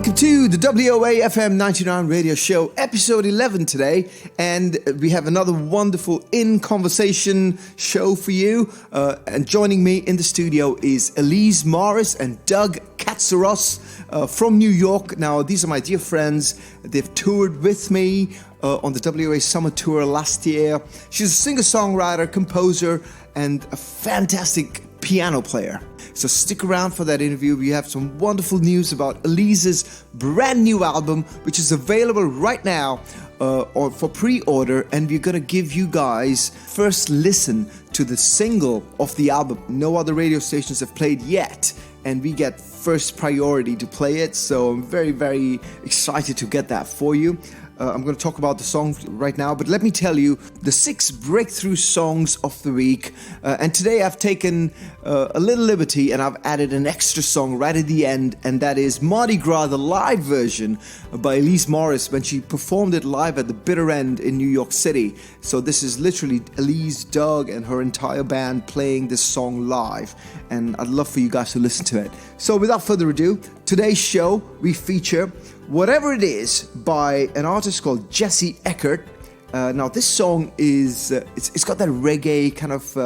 Welcome to the WOAFM99 Radio Show, episode 11 today, and we have another wonderful in-conversation show for you. And joining me in the studio is Elise Morris and Doug Katsaros from New York. Now, these are my dear friends. They've toured with me on the WOA Summer Tour last year. She's a singer-songwriter, composer, and a fantastic piano player. So stick around for that interview. We have some wonderful news about Elise's brand new album, which is available right now or for pre-order, and we're going to give you guys first listen to the single of the album. No other radio stations have played yet, and we get first priority to play it, so I'm very, very excited to get that for you. I'm going to talk about the song right now, but let me tell you the 6 breakthrough songs of the week. And today I've taken a little liberty and I've added an extra song right at the end, and that is Mardi Gras, the live version by Elise Morris when she performed it live at the Bitter End in New York City. So this is literally Elise, Doug, and her entire band playing this song live, and I'd love for you guys to listen to it. So without further ado, today's show we feature Whatever It Is by an artist called Eckert. Now this song is, it's got that reggae kind of,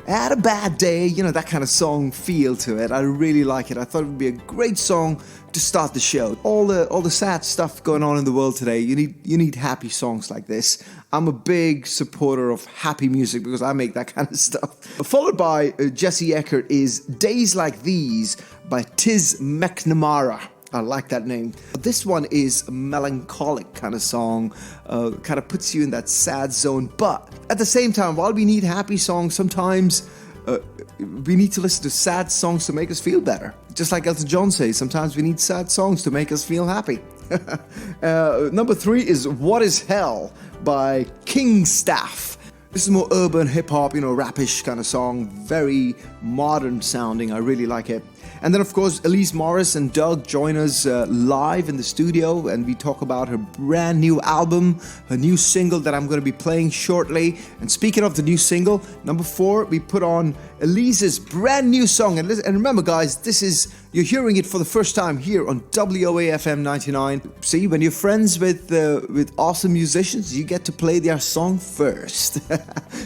I had a bad day, you know, that kind of song feel to it. I really like it. I thought it would be a great song to start the show. All the sad stuff going on in the world today, you need happy songs like this. I'm a big supporter of happy music because I make that kind of stuff. Followed by Eckert is Days Like These by Tiz Mc Namara. I like that name. This one is a melancholic kind of song, kind of puts you in that sad zone. But at the same time, while we need happy songs, sometimes we need to listen to sad songs to make us feel better. Just like Elton John says, sometimes we need sad songs to make us feel happy. Number 3 is What Is Hell by Kingstaf. This is more urban hip-hop, rapish kind of song. Very modern sounding. I really like it. And then, of course, Elise Morris and Doug join us live in the studio, and we talk about her brand new album, her new single that I'm going to be playing shortly. And speaking of the new single, number 4, we put on Elise's brand new song. And remember, guys, you're hearing it for the first time here on WOAFM99. See, when you're friends with awesome musicians, you get to play their song first.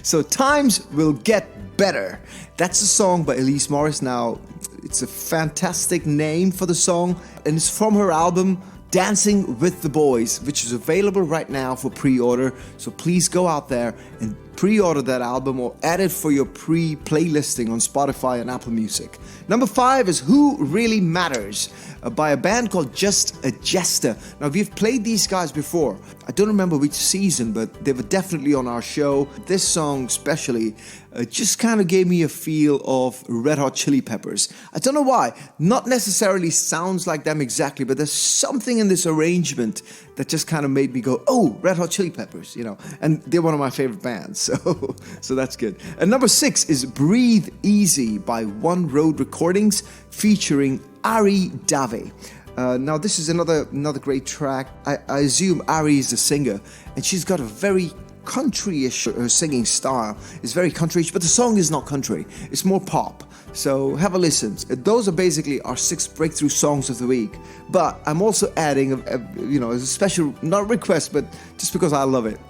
So times will get better. That's a song by Elise Morris. Now, it's a fantastic name for the song, and it's from her album Dancing with the Boys, which is available right now for pre-order. So please go out there and pre-order that album or add it for your pre-playlisting on Spotify and Apple Music. Number 5 is Who Really Matters by a band called Jester. Now, we've played these guys before. I don't remember which season, but they were definitely on our show. This song especially just kind of gave me a feel of Red Hot Chili Peppers. I don't know why. Not necessarily sounds like them exactly, but there's something in this arrangement that just kind of made me go, oh, Red Hot Chili Peppers, and they're one of my favorite bands, so that's good. And number 6 is Breathj by One Road Recordings featuring Davi. Now this is another great track. I assume Ari is the singer, and she's got a very country-ish singing style. It's very country-ish, but the song is not country. It's more pop. So have a listen. Those are basically our 6 breakthrough songs of the week. But I'm also adding a special, not request, but just because I love it.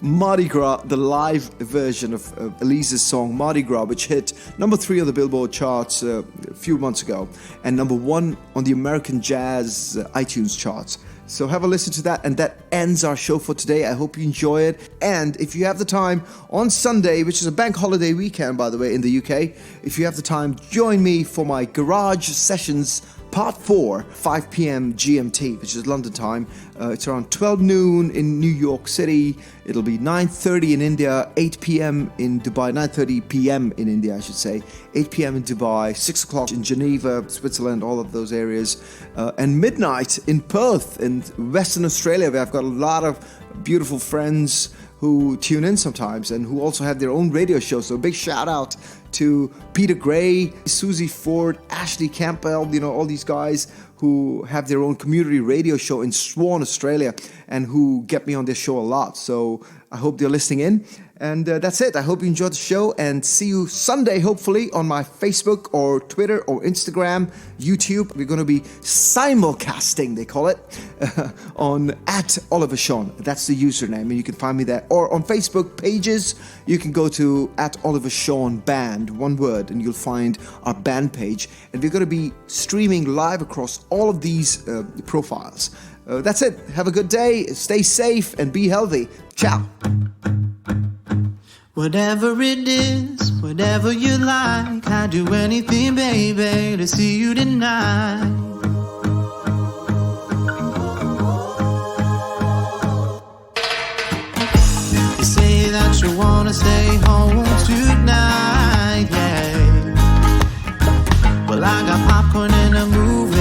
Mardi Gras, the live version of Elise's song Mardi Gras, which hit number 3 on the Billboard charts a few months ago, and number 1 on the American Jazz iTunes charts. So have a listen to that, and that ends our show for today. I hope you enjoy it. And if you have the time, on Sunday, which is a bank holiday weekend, by the way, in the UK, if you have the time, join me for my Garage Sessions Part 4, 5 p.m. GMT, which is London time. It's around 12 noon in New York City. It'll be 9:30 in India, 8 p.m. in Dubai, 9:30 p.m. in India, I should say, 8 p.m. in Dubai, 6 o'clock in Geneva, Switzerland, all of those areas, and midnight in Perth in Western Australia, where I've got a lot of beautiful friends who tune in sometimes and who also have their own radio show. So a big shout out to Peter Gray, Susie Ford, Ashley Campbell, all these guys who have their own community radio show in Swan, Australia. and who get me on this show a lot. So I hope they're listening in. And that's it. I hope you enjoyed the show, and see you Sunday, hopefully, on my Facebook or Twitter or Instagram, YouTube. We're going to be simulcasting, they call it, on @OliverSean. That's the username, and you can find me there. Or on Facebook pages, you can go to @OliverSean Band, one word, and you'll find our band page. And we're going to be streaming live across all of these profiles. That's it. Have a good day. Stay safe and be healthy. Ciao. Whatever it is, whatever you like, I'd do anything, baby, to see you tonight. You say that you wanna stay home tonight, yeah. Well, I got popcorn and a movie,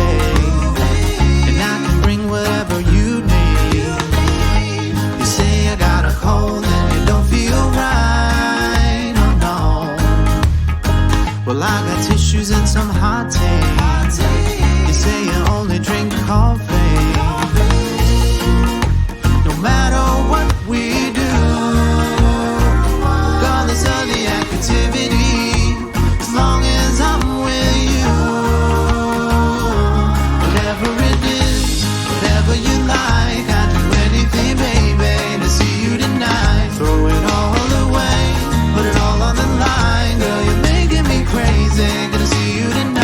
and I can bring whatever you need. You say I got a cold and you don't feel right. Well, I got tissues and some hot tea. You say you only drink coffee. No matter what we do, regardless of the activity, as long as I'm with you. Whatever it is, whatever you like, I'd do anything, baby, to see you tonight. Throw it all away, put it all on the line, girl, you're making me crazy, gonna see you tonight.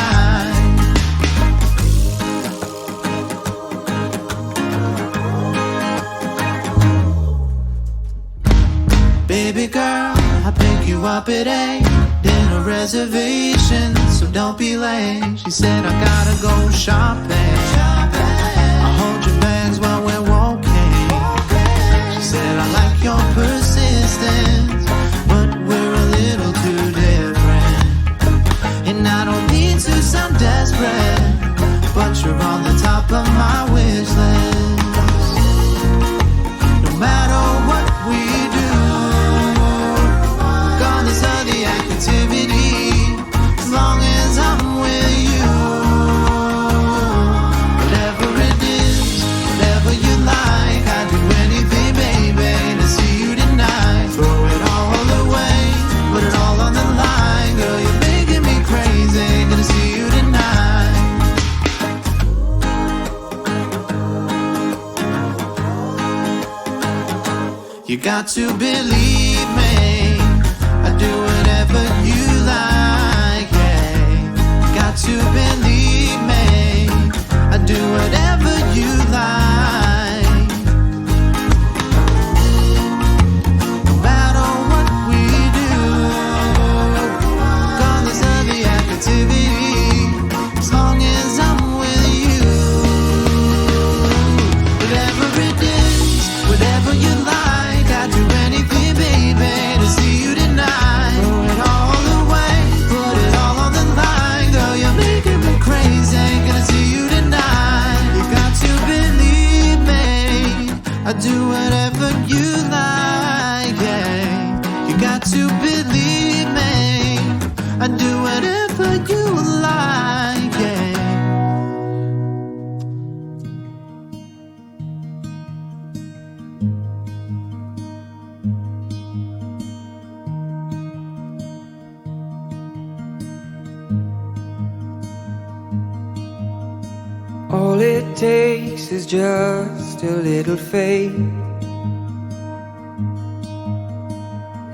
Baby girl, I pick you up at 8, dinner reservation, so don't be late. She said I gotta go shopping, I'll hold your bags while we're walking. She said I like your persistence, but we're a little too different. And I don't mean to sound desperate, but you're on the top of my wish list. No matter what we do, regardless of the activity, as long as I'm with you. Whatever it is, whatever you like, I'd do anything, baby, to see you tonight. Throw it all away, put it all on the line, girl, you're making me crazy, gonna see you tonight. You got to believe me, I do whatever you like, yeah. Got to believe me, I do whatever you like. No matter what we do, regardless of the activity, as long as I'm with you. Whatever it is, whatever you like, I'd do anything, baby, to see you tonight. Throw it all away, put it all on the line, girl, you're making me crazy, gonna see you tonight. You got to believe me, I do whatever you like, yeah. You got to believe me, I do whatever you like, yeah. All it takes is just a little faith.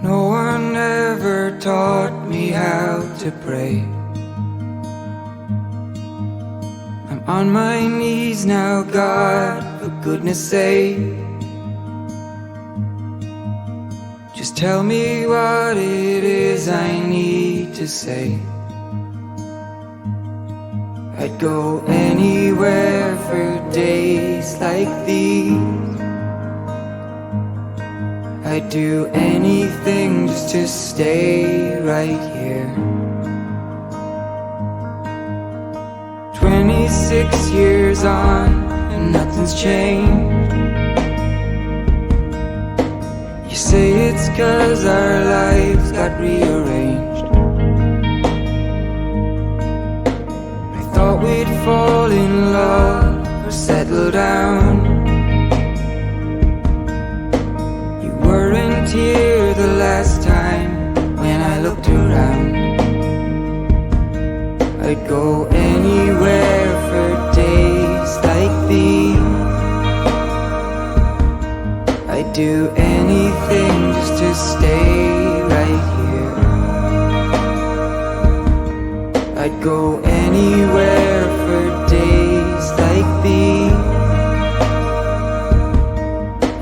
No one ever taught me how to pray. I'm on my knees now, God, for goodness sake. Just tell me what it is I need to say. I'd go anywhere for days like these. I'd do anything just to stay right here. 26 years on and nothing's changed. You say it's 'cause our lives got rearranged. Thought we'd fall in love or settle down. weren't here the last time when I looked around. I'd go anywhere for days like these. I'd do anything just to stay right here. I'd go anywhere for days like these.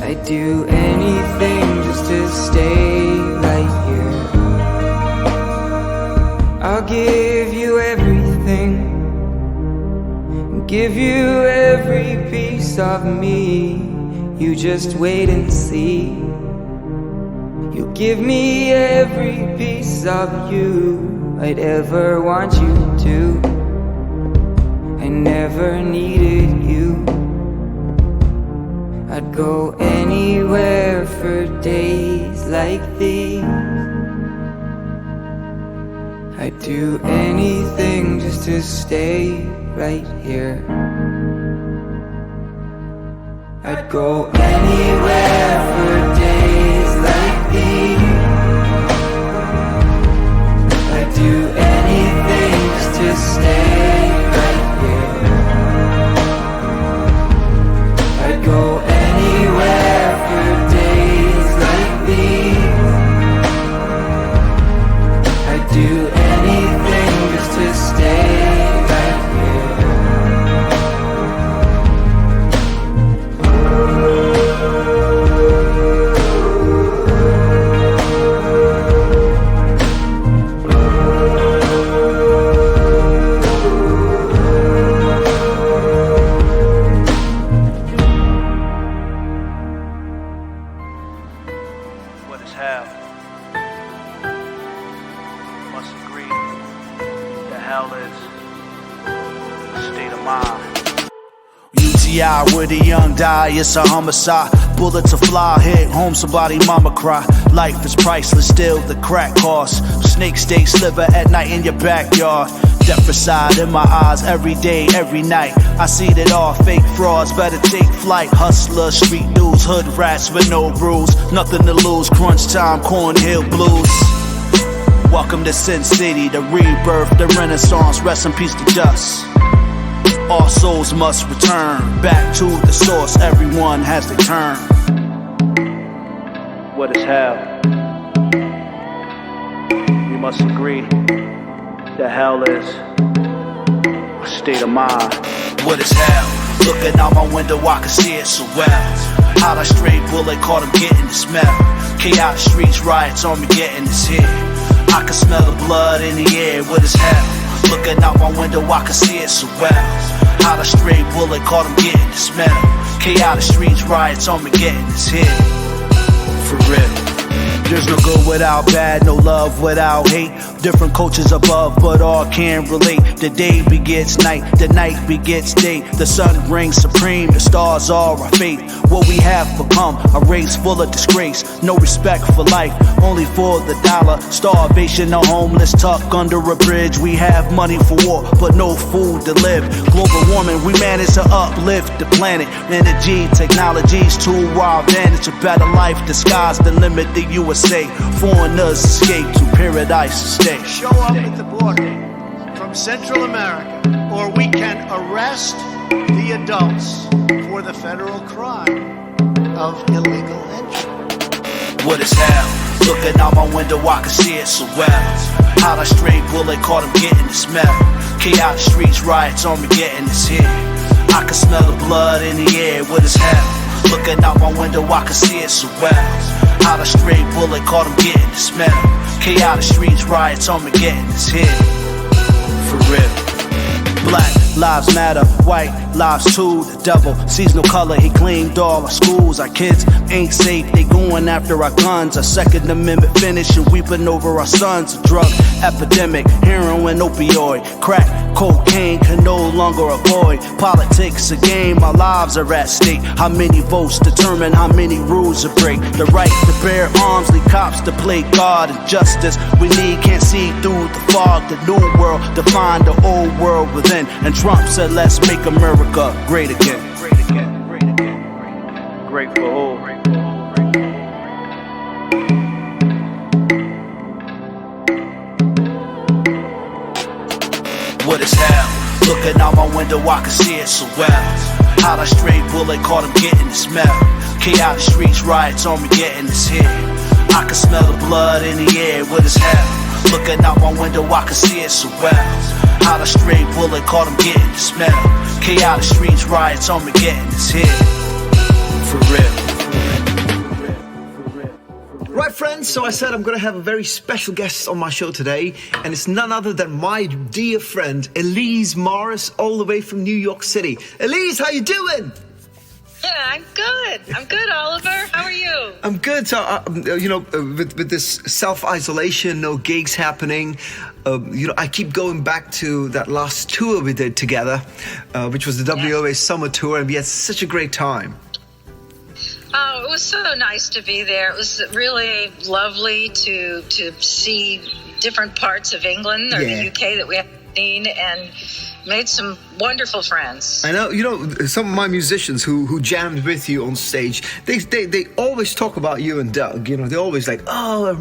I'd do anything just to stay right here. I'll give you everything, give you every piece of me. You just wait and see. You give me every piece of you I'd ever want you to. I never needed you. I'd go anywhere for days like these. I'd do anything just to stay right here. I'd go anywhere for days like these. I'd do anything just to stay right here. I'd go anywhere for days like these. I'd do anything just to stay right here. Where the young die, it's a homicide. Bullets to fly, hit home, somebody mama cry. Life is priceless, still the crack cost. Snake stay sliver at night in your backyard. Death reside in my eyes every day, every night. I see it all, fake frauds, better take flight. Hustlers, street dudes, hood rats with no rules. Nothing to lose, crunch time, Cornhill blues. Welcome to Sin City, the rebirth, the renaissance. Rest in peace to dust. All souls must return back to the source. Everyone has their turn. What is hell? We must agree that hell is a state of mind. What is hell? Looking out my window, I can see it so well. How that stray bullet caught him getting the smell. Chaotic streets, riots on me getting this hit. I can smell the blood in the air. What is hell? Looking out my window, I can see it so well. How the stray bullet caught him getting the smell. Chaotic streets, riots on me getting this hit. For real. There's no good without bad, no love without hate. Different cultures above, but all can relate. The day begets night, the night begets day. The sun reigns supreme, the stars are our fate. What we have become, a race full of disgrace. No respect for life, only for the dollar. Starvation, the homeless tucked under a bridge. We have money for war, but no food to live. Global warming, we manage to uplift the planet. Energy, technologies to our advantage. A better life, the sky's the limit, the USA. Foreigners escape to paradise to stay. Show up at the border from Central America, or we can arrest the adults for the federal crime of illegal entry. What is hell? Looking out my window, I can see it so well. How that stray bullet caught him getting the smell. Chaotic streets, riots on me getting this hit. I can smell the blood in the air. What is hell? Looking out my window, I can see it so well. How the stray bullet caught him getting the smell. Chaotic streets, riots on me getting this hit. For real. Black lives matter, white lives too. The devil sees no color, he claimed all our schools. Our kids ain't safe, they going after our guns. Our Second Amendment finish and weeping over our sons. A drug epidemic, heroin, opioid, crack, cocaine can no longer avoid. Politics a game, our lives are at stake. How many votes determine how many rules to break. The right to bear arms lead cops to play God and justice. We need can't see through the fog. The new world define the old world within. And Trump said let's make America great again. Great again, great again, great again. Great for who? Looking out my window, I can see it so well. How that stray bullet caught him getting the smell. Chaotic streets, riots on me getting this hit. I can smell the blood in the air, what is hell? Looking out my window, I can see it so well. How the stray bullet caught him getting the smell. Chaotic streets, riots on me getting this hit. For real. Right, friends, so I said I'm going to have a very special guest on my show today, and it's none other than my dear friend, Elise Morris, all the way from New York City. Elise, how you doing? Yeah, I'm good, Oliver. How are you? I'm good. So, with this self-isolation, no gigs happening, I keep going back to that last tour we did together, which was the WOA Summer Tour, and we had such a great time. Oh, it was so nice to be there. It was really lovely to see different parts of England or the UK that we haven't seen, and made some wonderful friends. I know, some of my musicians who jammed with you on stage, they always talk about you and Doug. They're always like, oh, I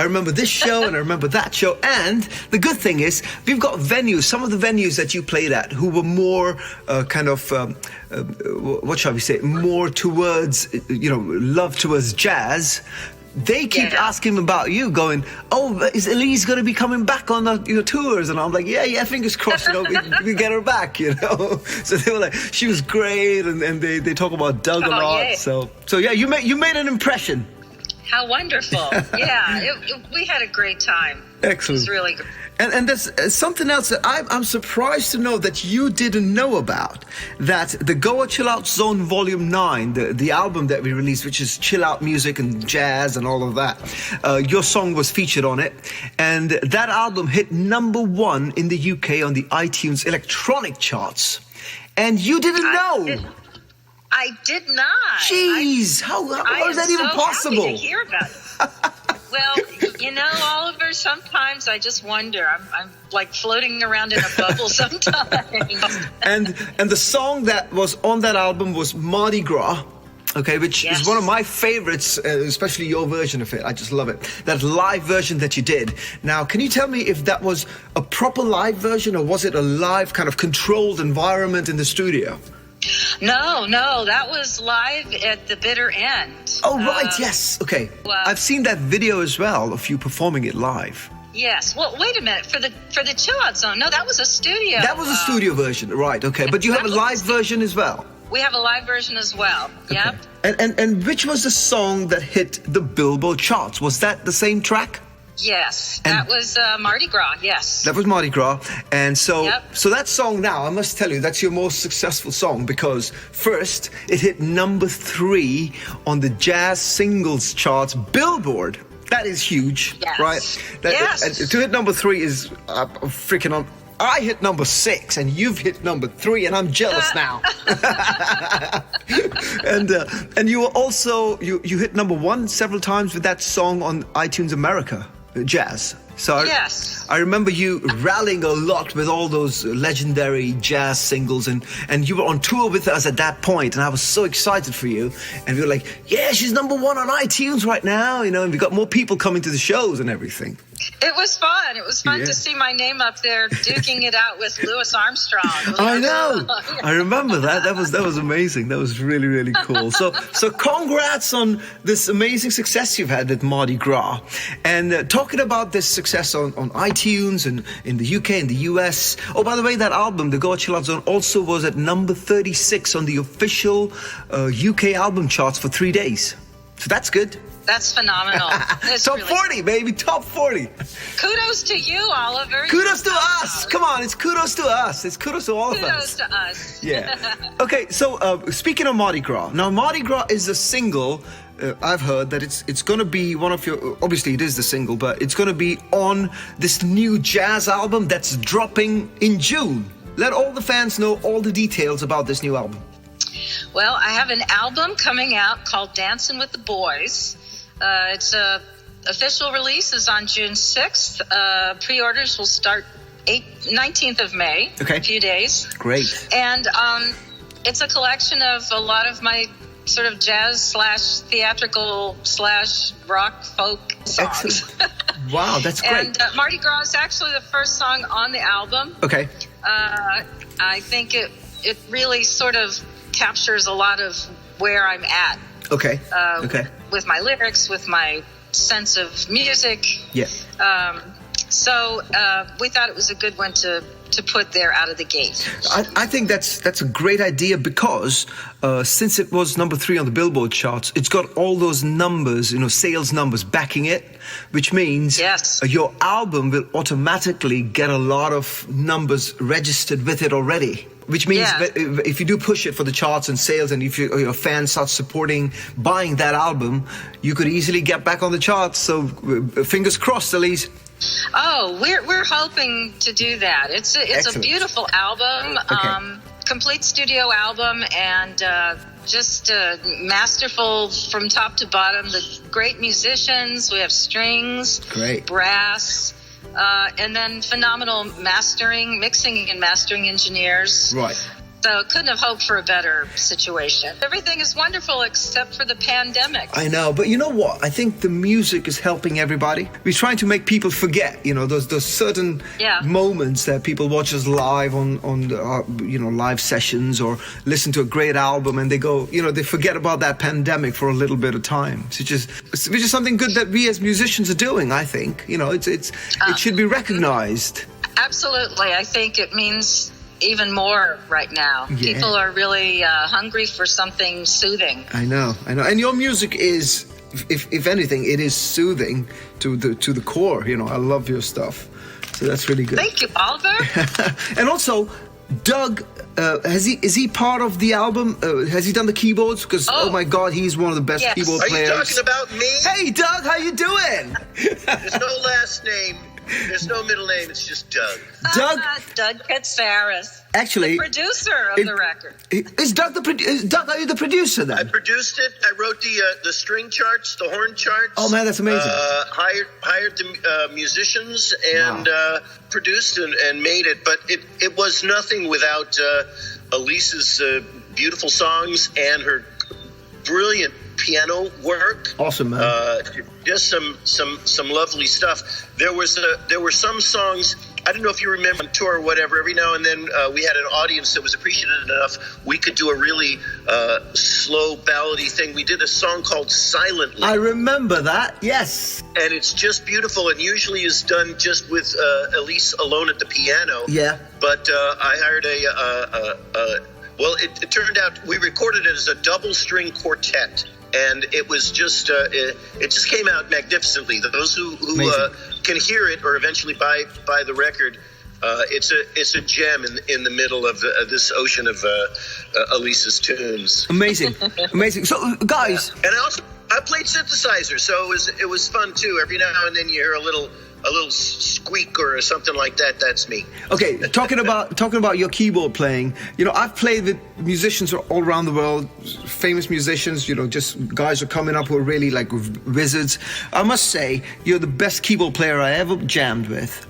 remember this show and I remember that show. And the good thing is, we've got venues, some of the venues that you played at who were more what shall we say, more towards, love towards jazz. They keep asking about you, going, oh, is Elise going to be coming back on your tours? And I'm like, yeah, fingers crossed, we get her back, So they were like, she was great, and they talk about Doug a lot. Yeah. So yeah, you made an impression. How wonderful. Yeah, we had a great time. Excellent. It was really good. And there's something else that I'm surprised to know that you didn't know about, that the Goa Chill Out Zone Volume 9, the album that we released, which is chill out music and jazz and all of that, your song was featured on it. And that album hit #1 in the UK on the iTunes electronic charts. And you didn't know. I did not. Jeez, how is that even possible? Happy to hear about it. Well, Oliver, sometimes I just wonder. I'm like floating around in a bubble sometimes. And the song that was on that album was Mardi Gras, okay, which is one of my favorites, especially your version of it. I just love it. That live version that you did. Now, can you tell me if that was a proper live version, or was it a live kind of controlled environment in the studio? No, that was live at the bitter end. Oh, right, yes. Okay. Well, I've seen that video as well of you performing it live. Yes. Well, wait a minute. For the Chill Out Zone, no, that was a studio. That was a studio version, right, okay. But you have a live version as well? We have a live version as well, yep. And which was the song that hit the Billboard charts? Was that the same track? Yes, that was Mardi Gras, yes. That was Mardi Gras. And so that song now, I must tell you, that's your most successful song, because first, it hit #3 on the jazz singles charts, Billboard. That is huge, right? To hit #3 is freaking on. I hit #6 and you've hit #3, and I'm jealous now. And you were also, you hit #1 several times with that song on iTunes America. Jazz. So I remember you rallying a lot with all those legendary jazz singles, and you were on tour with us at that point, and I was so excited for you. And we were like, yeah, she's #1 on iTunes right now, and we got more people coming to the shows and everything. It was fun. It was fun to see my name up there, duking it out with Louis Armstrong. I know. I remember that. That was amazing. That was really, really cool. So congrats on this amazing success you've had with Mardi Gras. And talking about this success on iTunes and in the UK and the US. Oh, by the way, that album, the Goa Chill Out Zone, also was at #36 on the official UK album charts for 3 days. So that's good. That's phenomenal. Top really 40, baby. Top 40. Kudos to you, Oliver. Kudos to us. Come on, it's kudos to us. It's kudos to all of us. Kudos to us. Yeah. Okay, so speaking of Mardi Gras. Now, Mardi Gras is a single. I've heard that it's going to be one of your... Obviously, it is the single, but it's going to be on this new jazz album that's dropping in June. Let all the fans know all the details about this new album. Well, I have an album coming out called Dancing with the Boys. Its official release is on June 6th. Pre-orders will start 19th of May. Okay. A few days. Great. And it's a collection of a lot of my sort of jazz / theatrical / rock folk songs. Excellent. Wow, that's great. And Mardi Gras is actually the first song on the album. Okay. I think it really sort of captures a lot of where I'm at. Okay. With my lyrics, with my sense of music. Yeah. So we thought it was a good one to put there out of the gate. I think that's a great idea because since it was number 3 on the Billboard charts, it's got all those numbers, sales numbers backing it, which means your album will automatically get a lot of numbers registered with it already. Which means that if you do push it for the charts and sales, and if your fans start buying that album, you could easily get back on the charts. So fingers crossed, Elise. Oh, we're hoping to do that. It's a beautiful album, complete studio album, and just masterful from top to bottom. The great musicians. We have strings, brass. And then phenomenal mixing and mastering engineers. Right. So couldn't have hoped for a better situation. Everything is wonderful except for the pandemic. I know, but you know what? I think the music is helping everybody. We're trying to make people forget, those certain moments that people watch us live on live sessions or listen to a great album and they go, they forget about that pandemic for a little bit of time. Which is something good that we as musicians are doing, I think. It should be recognized. Absolutely. I think it means even more right now. Yeah. People are really hungry for something soothing. I know. And your music is, if anything, it is soothing to the core. I love your stuff. So that's really good. Thank you, Oliver. And also, Doug, is he part of the album? Has he done the keyboards? Because oh my God, he's one of the best keyboard players. Are you talking about me? Hey, Doug, how you doing? There's no last name. There's no middle name. It's just Doug. Doug Katsaros. Actually, the producer of the record. Is Doug Doug, are you the producer then? I produced it. I wrote the string charts, the horn charts. Oh man, that's amazing. Hired the musicians and produced and made it. But it was nothing without Elise's beautiful songs and her brilliant piano work. Awesome, man. Just some lovely stuff. There were some songs, I don't know if you remember, on tour or whatever, every now and then we had an audience that was appreciative enough we could do a really slow ballady thing. We did a song called Silently. I remember that, yes. And it's just beautiful, and usually is done just with Elise alone at the piano. Yeah. But I hired well, it turned out we recorded it as a double string quartet. And it was just, it just came out magnificently. Those who can hear it or eventually buy the record, it's a gem in the middle of this ocean of Elise's tunes. Amazing. So, guys, and I played synthesizer, so it was fun too. Every now and then you hear a little squeak or something like that. That's me. Okay, talking about your keyboard playing. I've played with musicians all around the world, famous musicians. Just guys who are coming up who are really like wizards. I must say, you're the best keyboard player I ever jammed with.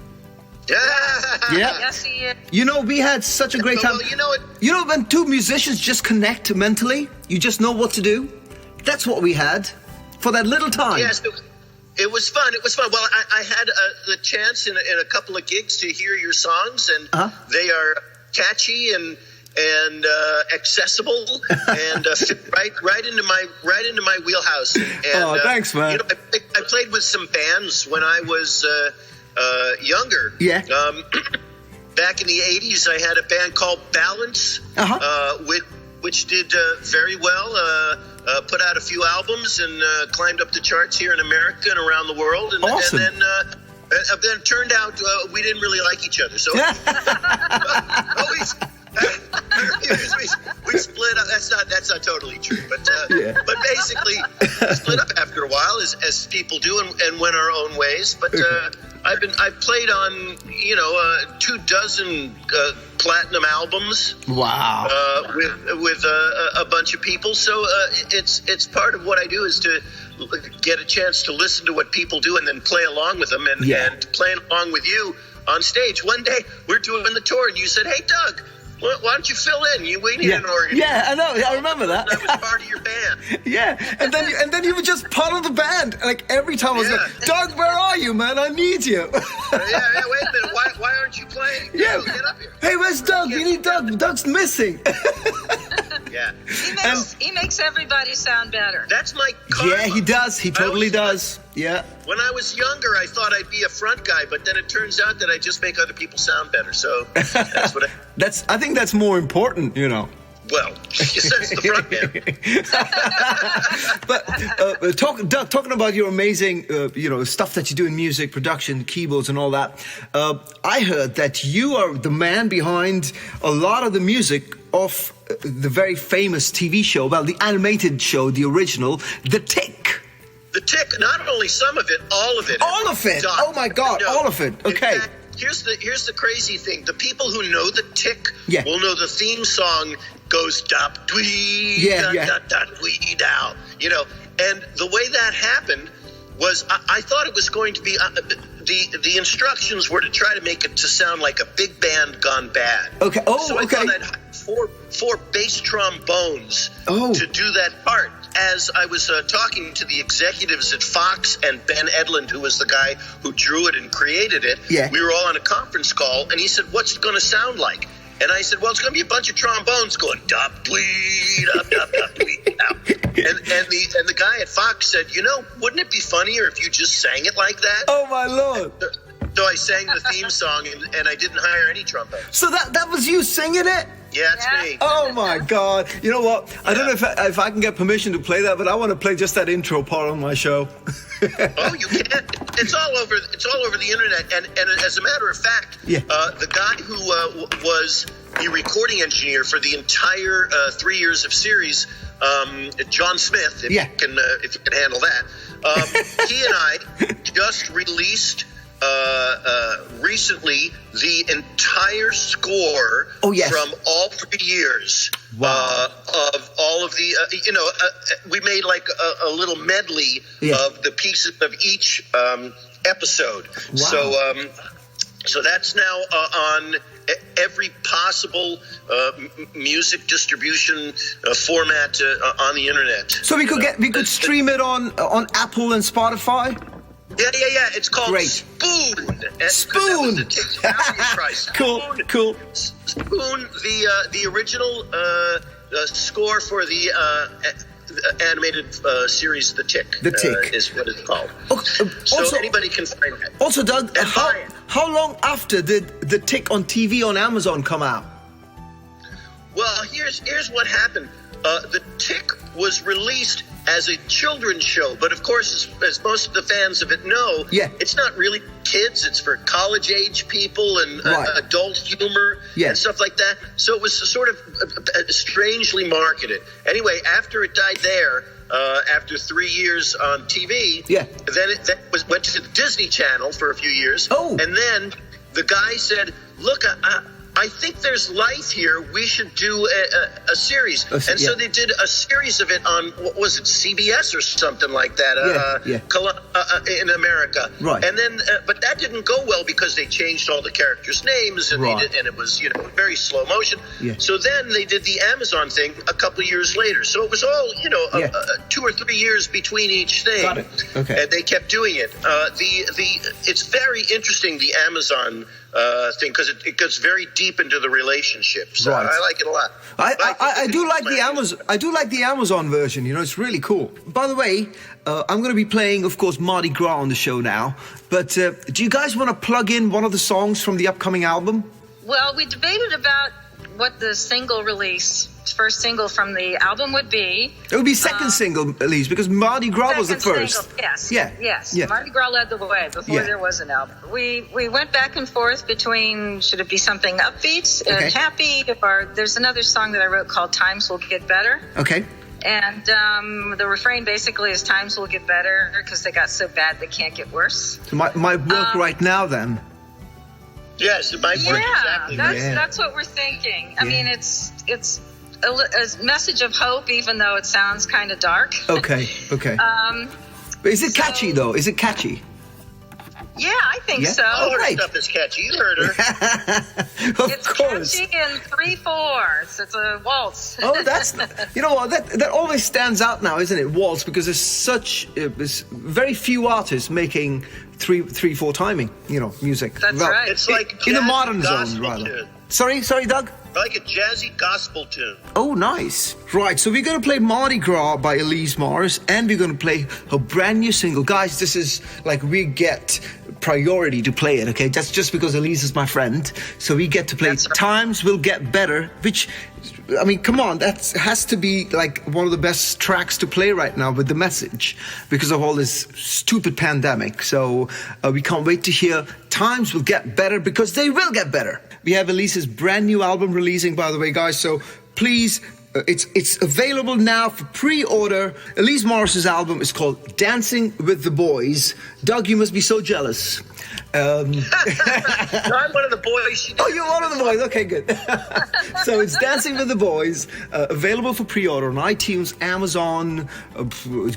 Yeah. Yes, he is. We had such a great time. Well, when two musicians just connect mentally, you just know what to do. That's what we had for that little time. Yes. It was fun. Well, I had the chance in a couple of gigs to hear your songs, and they are catchy and accessible and fit right into my wheelhouse. And, thanks, man. I played with some bands when I was younger. Yeah. Back in the 80s, I had a band called Balance, which did very well. Put out a few albums and climbed up the charts here in America and around the world. And, awesome. And then it turned out we didn't really like each other. So we split up. That's not totally true, but basically we split up after a while, as people do, and went our own ways. But I've played on 24 platinum albums. Wow. With a bunch of people. So it's part of what I do is to get a chance to listen to what people do and then play along with them and playing along with you on stage. One day we're doing the tour and you said, "Hey, Doug, why don't you fill in? We need an organizer." Yeah, I know. I remember that. I was part of your band. Yeah, and then you were just part of the band. Like every time I was like, "Doug, where are you, man? I need you." Wait a minute. Why aren't aren't you playing? Yeah. No, get up here. Hey, where's Doug? We need Doug. Doug's missing. Yeah. He makes everybody sound better. That's my karma. Yeah, he does. He totally does. Yeah. When I was younger, I thought I'd be a front guy, but then it turns out that I just make other people sound better. So that's what I think that's more important, you know. Well, that's the front man. But Doug, talking about your amazing, stuff that you do in music, production, keyboards, and all that. I heard that you are the man behind a lot of the music of the very famous TV show, well, the animated show, the original, The Tick. The Tick, not only some of it, all of it. All of it. Oh my God, all of it. Okay. In fact, here's the crazy thing. The people who know The Tick Yeah. will know the theme song goes dop dwee Yeah, yeah. da dwee dow. You know, and the way that happened was I thought it was going to be the instructions were to try to make it to sound like a big band gone bad. Okay. Oh, so I okay. thought I'd hire four bass trombones Oh. to do that part. As I was talking to the executives at Fox and Ben Edlund, who was the guy who drew it and created it, Yeah. we were all on a conference call, and he said, "What's it going to sound like?" And I said, "Well, it's going to be a bunch of trombones going dop dwee dop dop dop dwee dop." And the guy at Fox said, "Wouldn't it be funnier if you just sang it like that?" Oh my Lord. So I sang the theme song, and I didn't hire any trombones. So that was you singing it? Yeah, it's me. Oh my God! You know what? I don't know if I can get permission to play that, but I want to play just that intro part on my show. Oh, you can. It's all over. It's all over the internet. And as a matter of fact, the guy who was the recording engineer for the entire 3 years of series, John Smith, if you can handle that, he and I just released recently the entire score from all 3 years of all of the we made like a little medley of the pieces of each episode. So that's now on every possible music distribution format on the internet. So we could stream it on Apple and Spotify. Yeah. It's called Spoon. Spoon. Cool. Spoon, the original score for the animated series The Tick. The Tick is what it's called. So also, anybody can find that. Also, Doug, how long after did The Tick on TV on Amazon come out? Well, here's what happened. The Tick was released as a children's show, but of course, as most of the fans of it know, it's not really kids. It's for college-age people and adult humor and stuff like that. So it was sort of strangely marketed. Anyway, after it died there, after 3 years on TV, then it went to the Disney Channel for a few years. Oh. And then the guy said, "Look, I think there's life here. We should do a series." And so they did a series of it on, what was it, CBS or something like that in America. Right. And then, but that didn't go well because they changed all the characters' names and it was, very slow motion. Yeah. So then they did the Amazon thing a couple of years later. So it was all, 2 or 3 years between each thing. Got it. Okay. And they kept doing it. It's very interesting, the Amazon thing, because it goes very deep into the relationship. So I like it a lot. I do like the Amazon. I do like the Amazon version. It's really cool. By the way, I'm going to be playing, of course, Mardi Gras on the show now. But do you guys want to plug in one of the songs from the upcoming album? Well, we debated about what the first single from the album would be. It would be second single, Elise, because Mardi Gras was the first. Single, yes. Mardi Gras led the way before there was an album. We went back and forth between, should it be something upbeat and happy, or there's another song that I wrote called Times Will Get Better. Okay. And the refrain basically is times will get better because they got so bad they can't get worse. So my work right now then. Yes, it might work exactly. That's what we're thinking. I mean, it's a message of hope, even though it sounds kind of dark. Okay. But is it catchy though? Is it catchy? Yeah, I think so. Oh, her right. stuff is catchy. You heard her. Of It's course. catchy in 3/4. It's a waltz. Oh, that's you know what that always stands out now, isn't it? Waltz, because there's very few artists making 3/4 timing. Music. That's right. It's like in the jazzy modern zone, gospel rather. tune. Sorry, Doug. Like a jazzy gospel tune. Oh, nice. Right, so we're going to play Mardi Gras by Elise Morris, and we're going to play her brand new single. Guys, this is like we get priority to play it, okay? That's just because Elise is my friend. So we get to play That's right. Times Will Get Better, which, I mean, come on, that has to be like one of the best tracks to play right now with the message because of all this stupid pandemic. So we can't wait to hear Times Will Get Better, because they will get better. We have Elise's brand new album releasing, by the way, guys. So please, it's available now for pre-order. Elise Morris's album is called Dancing with the Boys. Doug, you must be so jealous. No, I'm one of the boys. She did. Oh, you're one of the boys. Okay, good. So it's Dancing with the Boys, available for pre-order on iTunes, Amazon,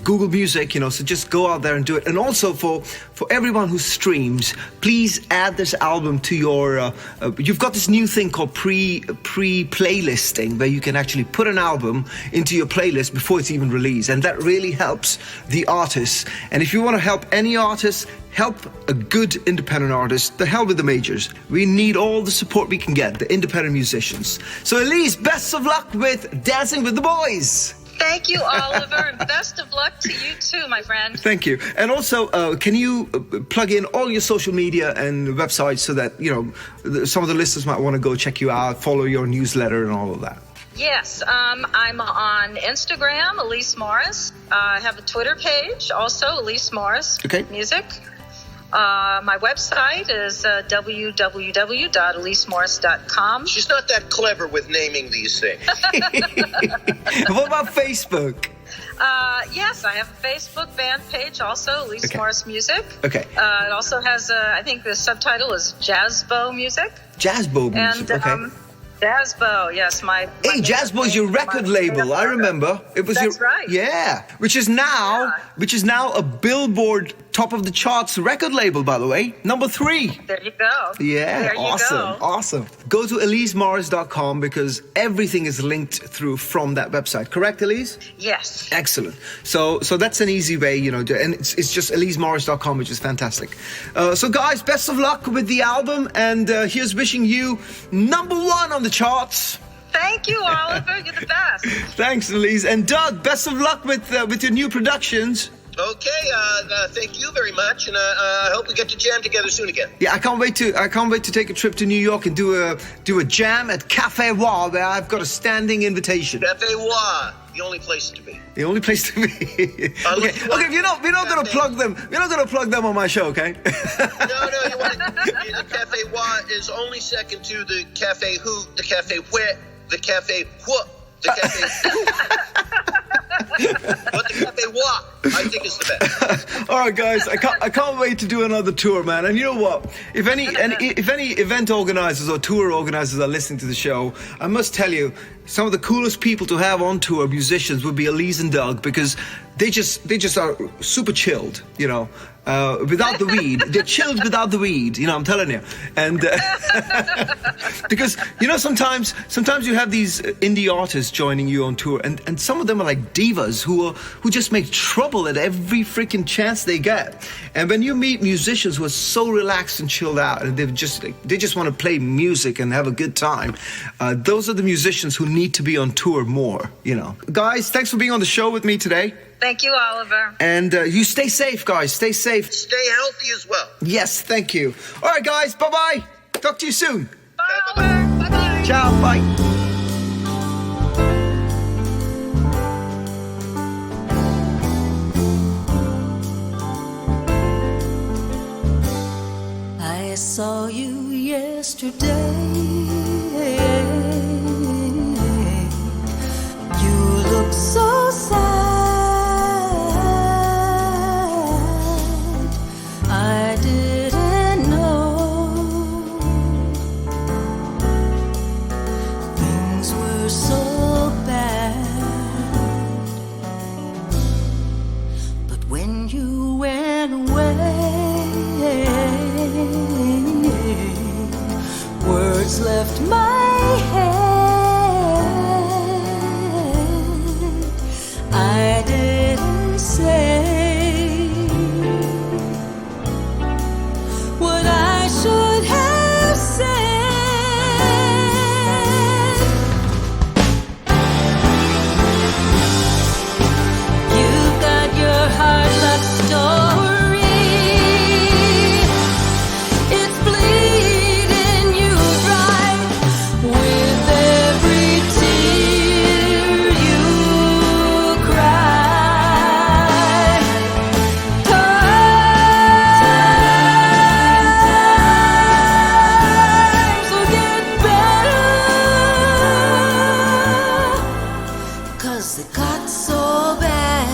Google Music. So just go out there and do it. And also for everyone who streams, please add this album to your. You've got this new thing called pre-playlisting, where you can actually put an album into your playlist before it's even released, and that really helps the artists. And if you want to help any artist, help a good independent artist, the hell with the majors. We need all the support we can get, the independent musicians. So Elise, best of luck with Dancing with the Boys. Thank you, Oliver, and best of luck to you too, my friend. Thank you. And also, can you plug in all your social media and websites so that, some of the listeners might want to go check you out, follow your newsletter and all of that? Yes, I'm on Instagram, Elise Morris. I have a Twitter page, also Elise Morris Music. My website is www.elisemorris.com. She's not that clever with naming these things. What about Facebook? Yes, I have a Facebook fan page also, Elise Morris Music. Okay. It also has, I think the subtitle is Jazzbo Music. Jazzbo Music, And, Jazzbo, yes, my Hey, Jazzbo is your record label. I remember. It was That's right. Yeah, which is now a Billboard top of the charts record label, by the way, number 3. There you go. Yeah, there you awesome, go. awesome. Go to elisemorris.com because everything is linked through from that website. Correct, Elise? Yes. Excellent. So that's an easy way, and it's just elisemorris.com, which is fantastic. So guys, best of luck with the album, and here's wishing you number 1 on the charts. Thank you, Oliver. You're the best. Thanks, Elise. And Doug, best of luck with your new productions. Okay, thank you very much, and I hope we get to jam together soon again. Yeah, I can't wait to take a trip to New York and do a jam at Cafe Wa, where I've got a standing invitation. Cafe Wa, the only place to be. The only place to be. Okay, we're not going to plug them. We're not going to plug them on my show, okay? No, you want the Cafe Wa is only second to the Cafe Who, the Cafe Where, the Cafe What, the Cafe but the Cafe Wa, I think is the best. All right, guys, I can't wait to do another tour, man. And you know what? If any event organizers or tour organizers are listening to the show, I must tell you, some of the coolest people to have on tour, musicians, would be Elise and Doug, because they just are super chilled, without the weed. They're chilled without the weed, I'm telling you. And because sometimes you have these indie artists joining you on tour, and some of them are like divas who just make trouble at every freaking chance they get. And when you meet musicians who are so relaxed and chilled out, and they just want to play music and have a good time, those are the musicians who need to be on tour more. Guys, thanks for being on the show with me today. Thank you, Oliver. And you stay safe, guys. Stay safe. Stay healthy as well. Yes, thank you. All right, guys. Bye-bye. Talk to you soon. Bye, Oliver. Bye-bye. Ciao. Bye. I saw you yesterday. You look so sad. I didn't know things were so bad. But when you went away, words left my head. I didn't say what I should have said. You've got your hard luck story. It's bleeding you dry with every tear you cry. Times will get better, 'cause they got so bad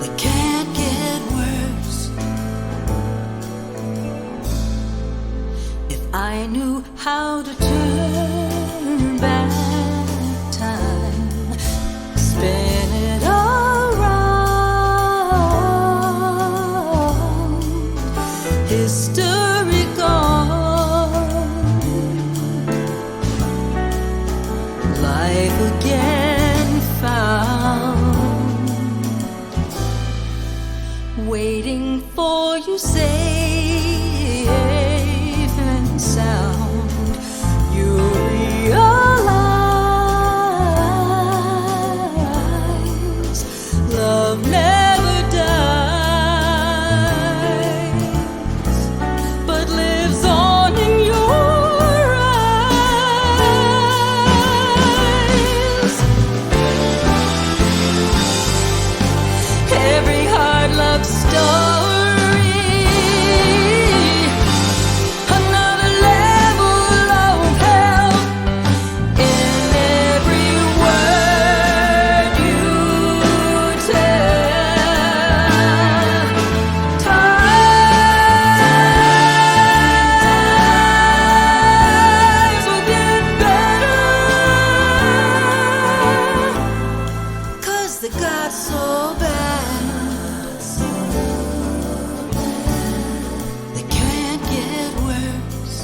they can't get worse. If I knew how to turn back time, spin it around, history gone, life again found, waiting for you safe and sound. You realize love never dies, but lives on in your eyes. Every hard love story, another level of hell. In every word you tell, times will get better, 'cause they got so bad they can't get worse.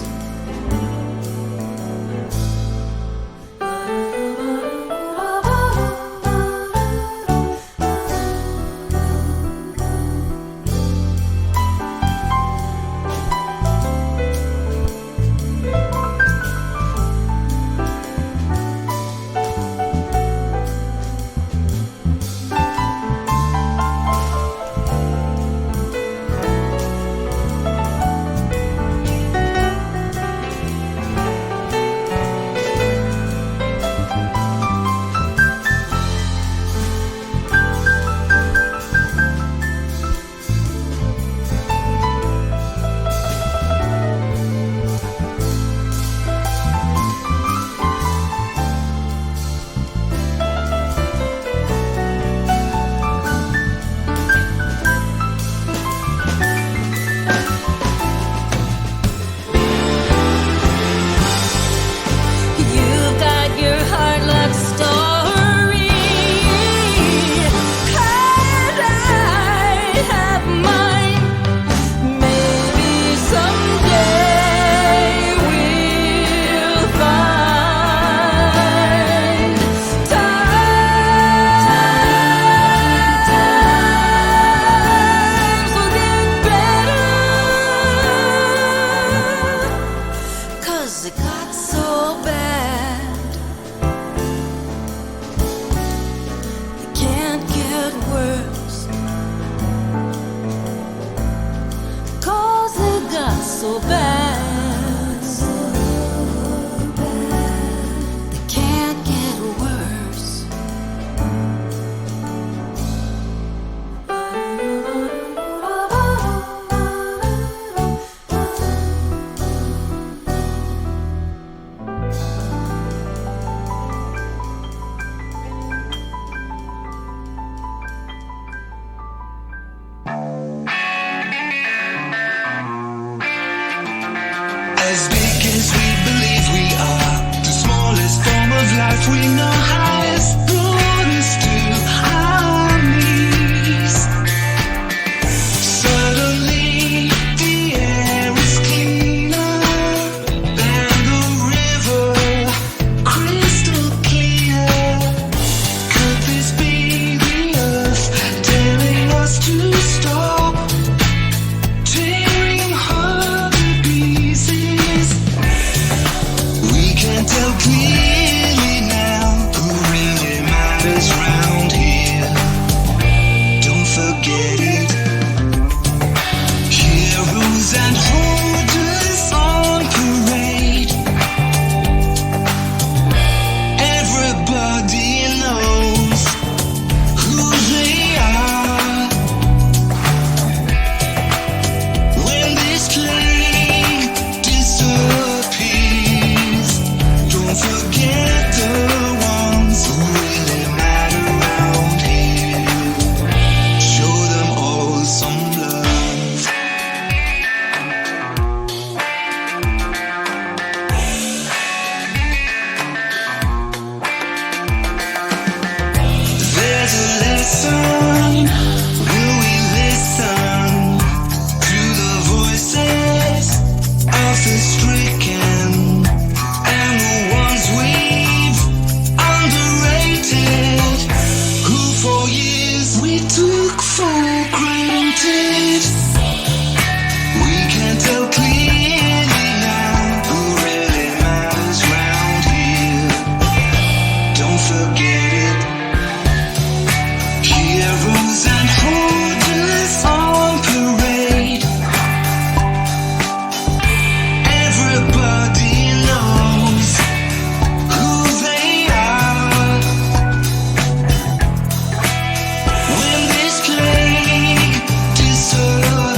For years we took for granted. We can tell clearly now who really matters round here. Don't forget it. Heroes and hoarders on parade. Everybody knows who they are. When this plague disorders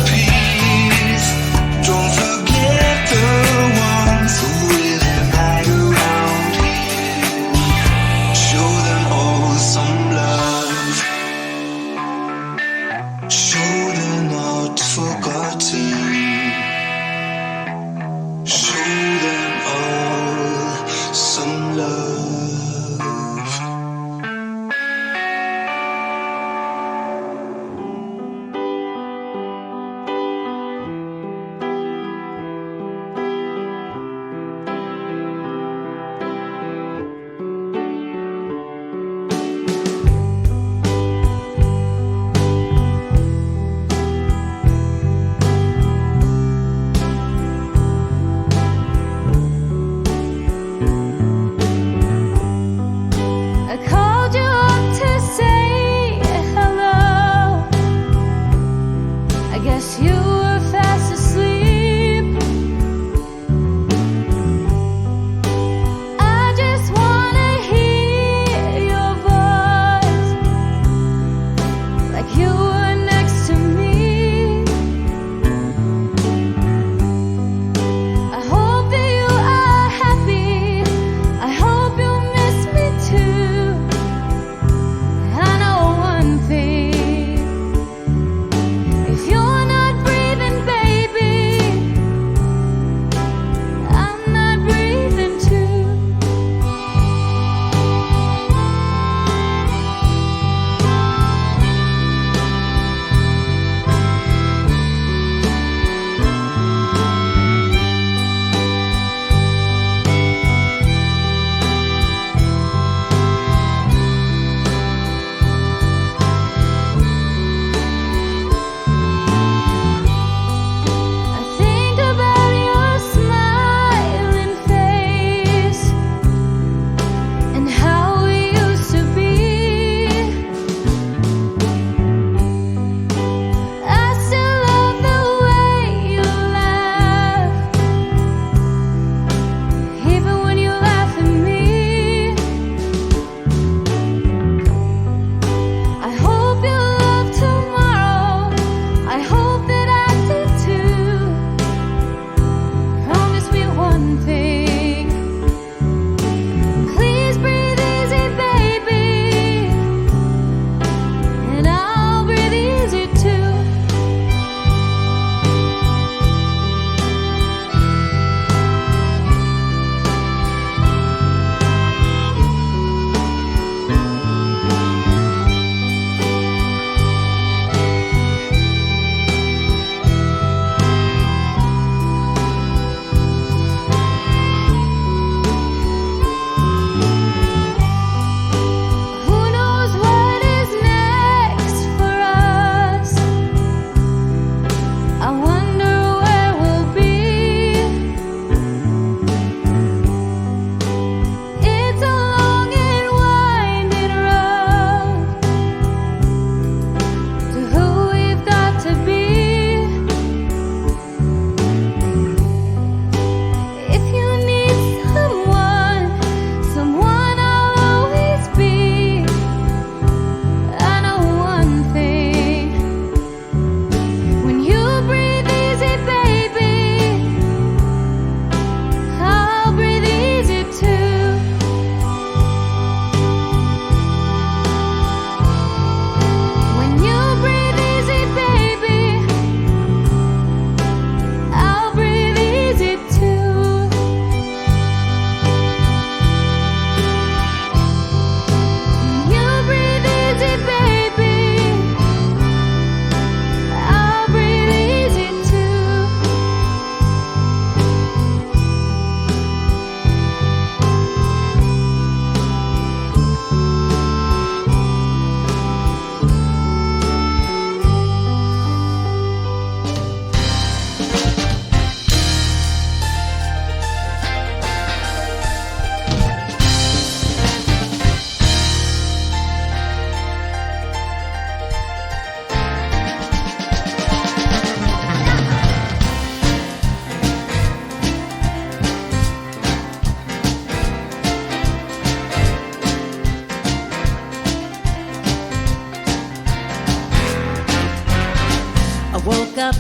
woke up,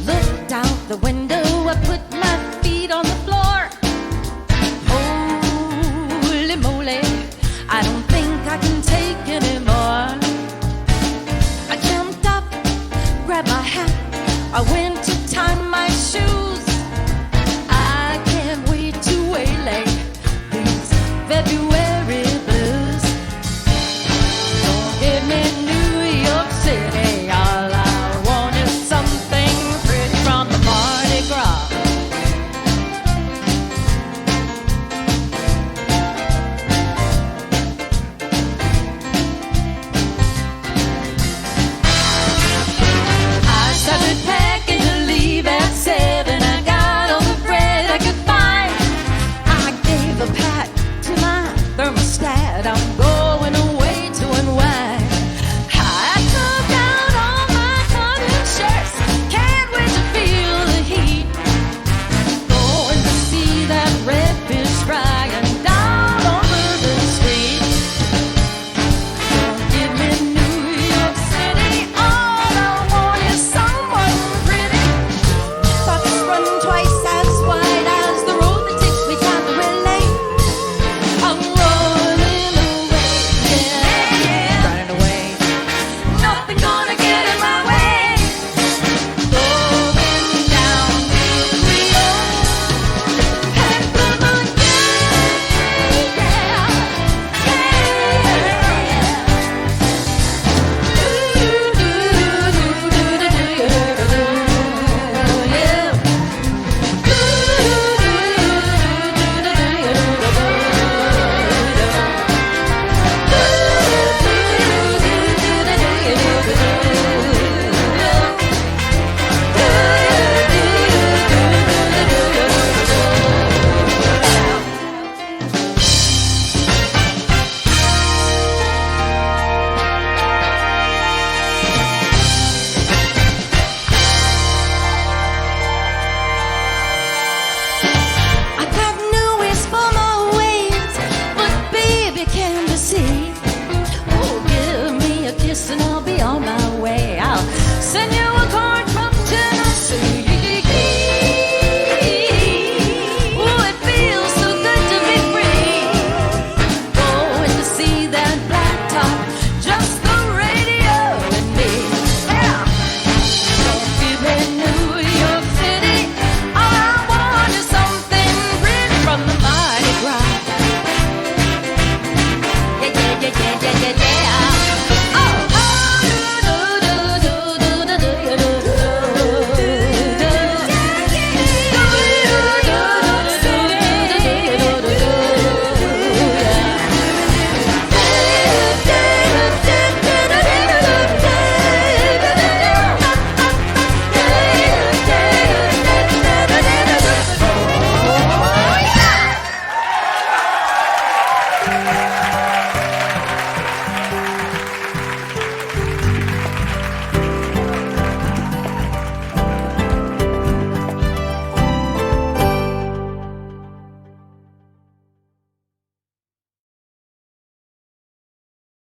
looked out the window, I put my feet on the floor. Holy moly, I don't think I can take anymore. I jumped up, grabbed my hat, I went to